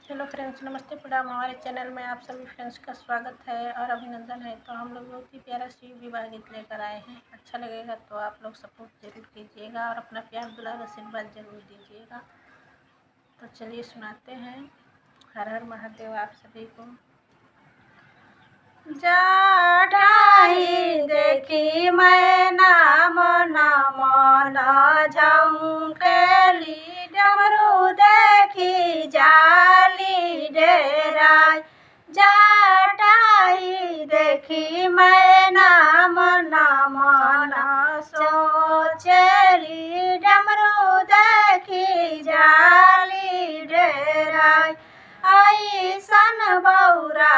Hello friends, नमस्ते प्रणाम। हमारे चैनल में आप सभी फ्रेंड्स का स्वागत है और अभिनंदन है। तो हम लोग बहुत ही प्यारा सी विवाह गीत लेकर आए हैं। अच्छा लगेगा तो आप लोग सपोर्ट जरूर कीजिएगा और अपना प्यार दुलार आशीर्वाद जरूर दीजिएगा। तो चलिए सुनाते हैं। हर हर महादेव आप सभी को। जटाही देखी मैं नाम मन झंकेली डमरू देखी जाली डेराय। जटाही देखी मैं नाम मन सोचेली डमरू देखी जाली डेराय। ऐसन बौरा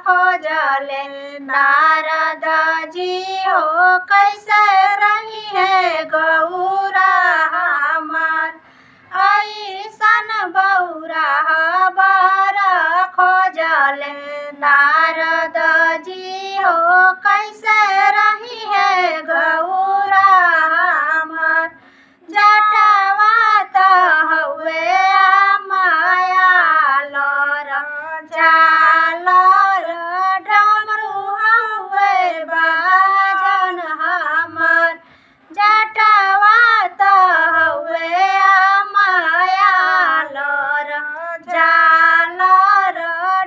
खोजले नारद जी हो कैसे रही है गौरा हमार। ऐसन बौरा खोजले नारद जी हो कैसे रही है गौरा हमार। जटावत हुए माया लोर झालर डमरू हुए बाजन हमर। जटावत हुए माया लोर झालर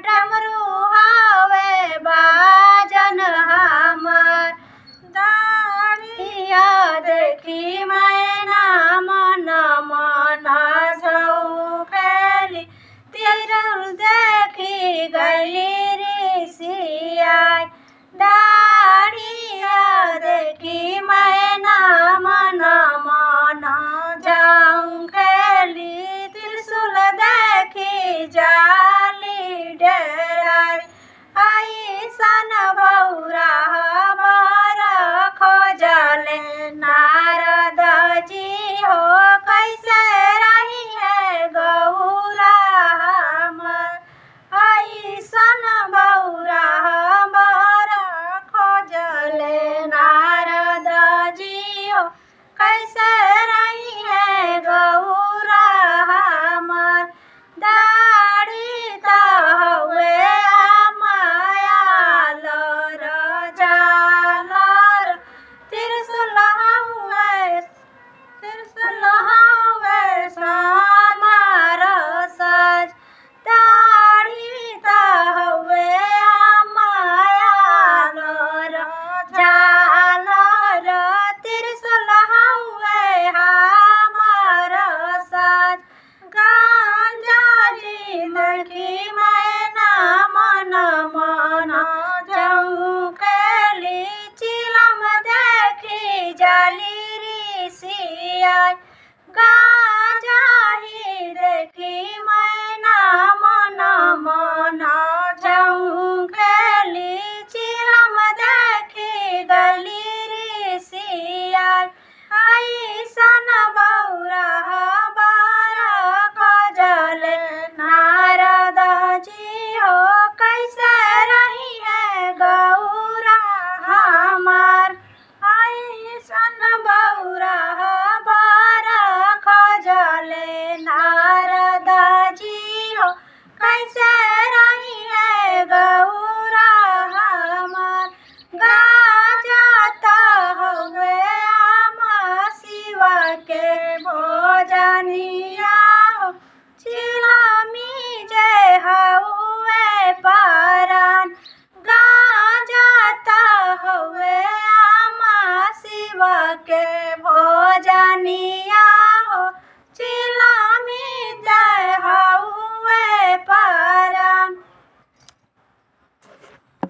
डमरू हुए बाजन हमर। दाड़िया देखी मैना मन मन झौकेली तिरुल देखी गली ऋषियाय। दाड़िया देखी मैना मन मन झौकेली त्रिशूल देखी जाली डेराय। ऐसन बौरा खोजले नारद जी हो कैसे रही है गौरा हमर। ऐसन बौरा खोजले नारद जी हो कैसे रही है गौरा हमर। दाढ़ी हुए माया लोर झालर त्रिशूल हुए समार साज। दाढ़ी हुए माया लोर झालर त्रिशूल हुए हमार साज। गांजा जी देखी मैना मन मन झौकेली चिलम देखी जाली ऋषियाय। गांजा ही देखी मैना मन मन झौकेली चिलम देखी गली ऋषियाय। ऐसन बौरा खोजले नारद जी हो कैसे रही है गौरा हमार। ऐसन बौरा खोजले नारद जी हो कैसे रही है गौरा हमार। गाजत हुए शिव के भोजनिया हो चिलमी जय हुए परान। गाजत हुए शिव के भोजनिया